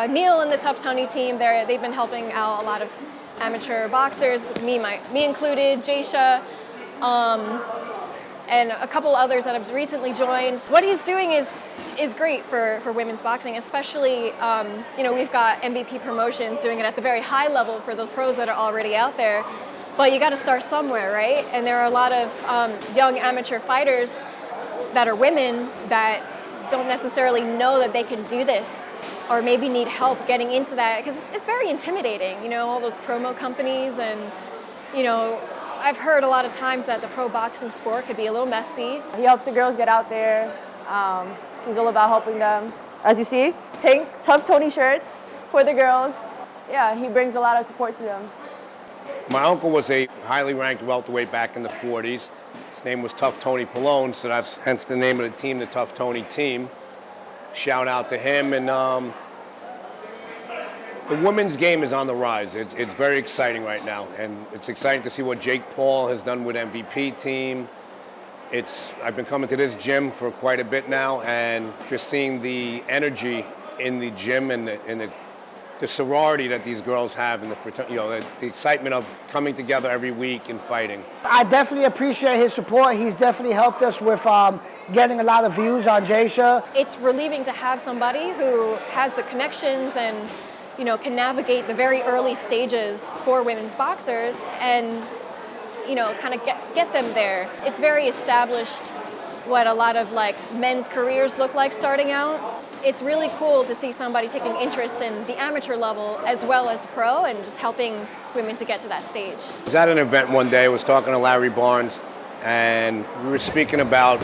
Neil and the Tough Tony team, they've been helping out a lot of amateur boxers, me included, Jasha, and a couple others that have recently joined. What he's doing is great for women's boxing, especially, we've got MVP Promotions doing it at the very high level for the pros that are already out there. But you got to start somewhere, right? And there are a lot of young amateur fighters that are women that don't necessarily know that they can do this, or maybe need help getting into that, because it's very intimidating, all those promo companies. And, I've heard a lot of times that the pro boxing sport could be a little messy. He helps the girls get out there. He's all about helping them. As you see, pink Tough Tony shirts for the girls. Yeah, he brings a lot of support to them. My uncle was a highly ranked welterweight back in the 40s. His name was Tough Tony Pellone, so that's hence the name of the team, the Tough Tony team. Shout out to him. And the women's game is on the rise. It's very exciting right now, and it's exciting to see what Jake Paul has done with MVP team. I've been coming to this gym for quite a bit now, and just seeing the energy in the gym and the sorority that these girls have, and the excitement of coming together every week and fighting. I definitely appreciate his support. He's definitely helped us with getting a lot of views on Jasha. It's relieving to have somebody who has the connections and can navigate the very early stages for women's boxers and kind of get them there. It's very established what a lot of men's careers look like starting out. It's really cool to see somebody taking interest in the amateur level as well as pro, and just helping women to get to that stage. I was at an event one day. I was talking to Larry Barnes, and we were speaking about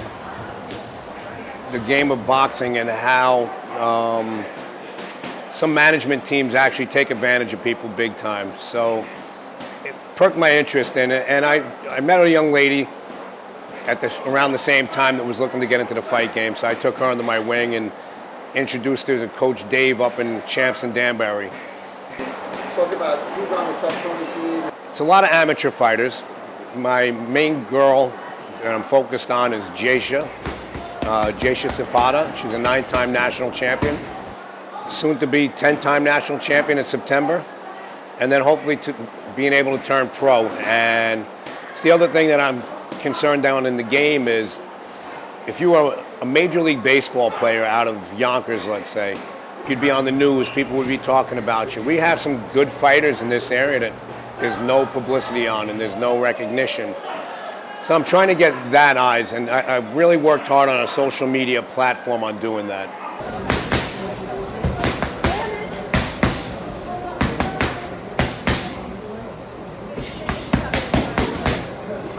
the game of boxing and how some management teams actually take advantage of people big time. So it perked my interest in it, and I met a young lady around the same time that was looking to get into the fight game. So I took her under my wing and introduced her to Coach Dave up in Champs and Danbury. Talk about who's on the Tough Tony team. It's a lot of amateur fighters. My main girl that I'm focused on is Jasha Zapata. She's a 9-time national champion. Soon to be 10-time national champion in September. And then hopefully being able to turn pro. And it's the other thing that I'm concerned down in the game is, if you were a Major League Baseball player out of Yonkers, let's say, you'd be on the news, people would be talking about you. We have some good fighters in this area that there's no publicity on and there's no recognition. So I'm trying to get that eyes, and I've really worked hard on a social media platform on doing that.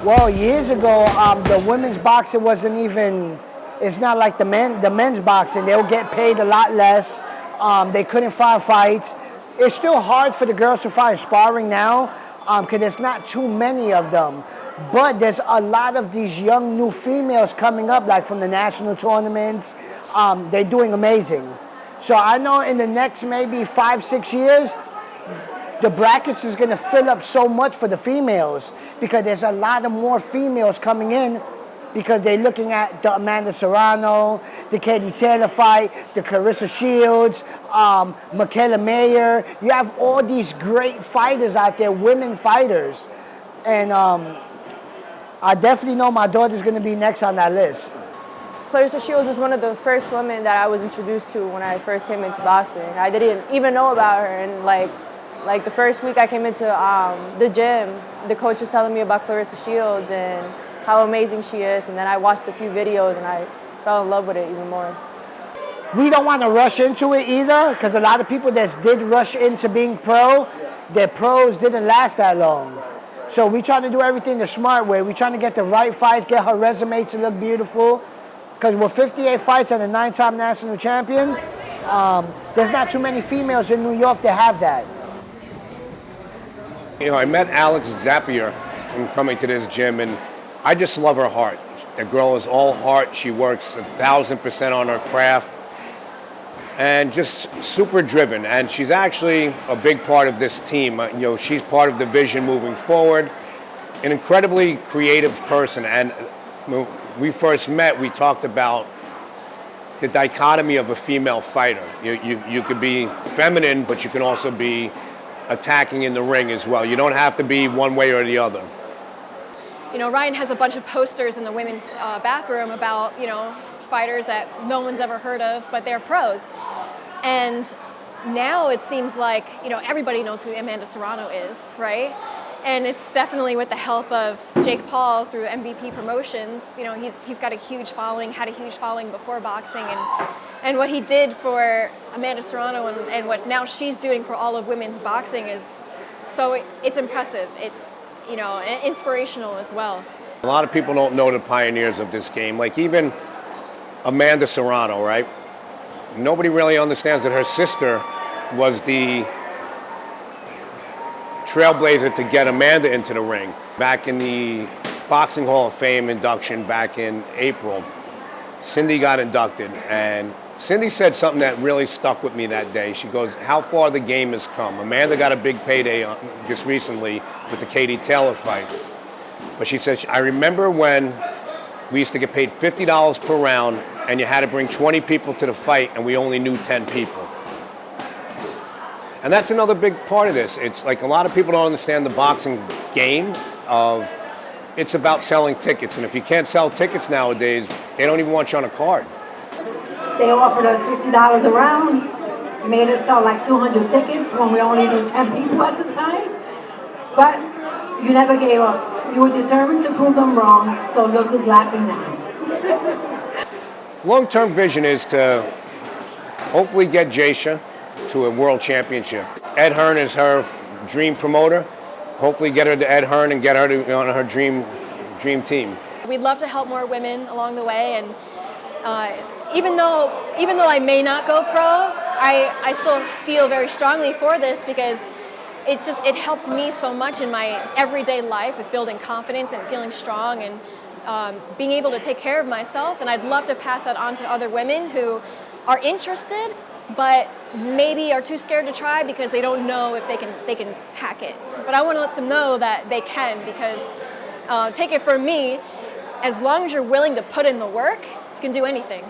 Well, years ago, the women's boxing wasn't even, it's not like the men's boxing. They'll get paid a lot less. They couldn't find fights. It's still hard for the girls to find sparring now because there's not too many of them. But there's a lot of these young new females coming up, like from the national tournaments. They're doing amazing. So I know in the next maybe 5-6 years, the brackets is going to fill up so much for the females, because there's a lot of more females coming in, because they're looking at the Amanda Serrano, the Katie Taylor fight, the Clarissa Shields, Michaela Mayer. You have all these great fighters out there, women fighters. And I definitely know my daughter's going to be next on that list. Clarissa Shields was one of the first women that I was introduced to when I first came into boxing. I didn't even know about her, and like the first week I came into the gym, the coach was telling me about Clarissa Shields and how amazing she is, and then I watched a few videos and I fell in love with it even more. We don't want to rush into it either, because a lot of people that did rush into being pro, their pros didn't last that long. So we trying to do everything the smart way. We trying to get the right fights, get her resume to look beautiful, because with 58 fights and a 9-time national champion, there's not too many females in New York that have that. I met Alex Zapier from coming to this gym, and I just love her heart. The girl is all heart. She works 1,000% on her craft, and just super driven. And she's actually a big part of this team. She's part of the vision moving forward. An incredibly creative person. And when we first met, we talked about the dichotomy of a female fighter. You could be feminine, but you can also be attacking in the ring as well. You don't have to be one way or the other. You know, Ryan has a bunch of posters in the women's bathroom about, you know, fighters that no one's ever heard of, but they're pros. And now it seems like, you know, everybody knows who Amanda Serrano is, right? And it's definitely with the help of Jake Paul through MVP Promotions. You know, he's got a huge following, had a huge following before boxing, and what he did for Amanda Serrano and what now she's doing for all of women's boxing is it's impressive. It's, you know, inspirational as well. A lot of people don't know the pioneers of this game. Like even Amanda Serrano, right? Nobody really understands that her sister was the trailblazer to get Amanda into the ring. Back in the Boxing Hall of Fame induction back in April, Cindy got inducted, and Cindy said something that really stuck with me that day. She goes, how far the game has come. Amanda got a big payday just recently with the Katie Taylor fight. But she said, I remember when we used to get paid $50 per round and you had to bring 20 people to the fight and we only knew 10 people. And that's another big part of this. It's like a lot of people don't understand the boxing game of it's about selling tickets. And if you can't sell tickets nowadays, they don't even want you on a card. They offered us $50 a round, made us sell like 200 tickets when we only knew 10 people at the time. But you never gave up. You were determined to prove them wrong, so look who's laughing now. Long-term vision is to hopefully get Jaysha to a world championship. Ed Hearn is her dream promoter. Hopefully get her to Ed Hearn and get her to on her dream team. We'd love to help more women along the way, and even though I may not go pro, I still feel very strongly for this because it helped me so much in my everyday life with building confidence and feeling strong and being able to take care of myself. And I'd love to pass that on to other women who are interested but maybe are too scared to try because they don't know if they can hack it. But I want to let them know that they can, because take it from me, as long as you're willing to put in the work, you can do anything.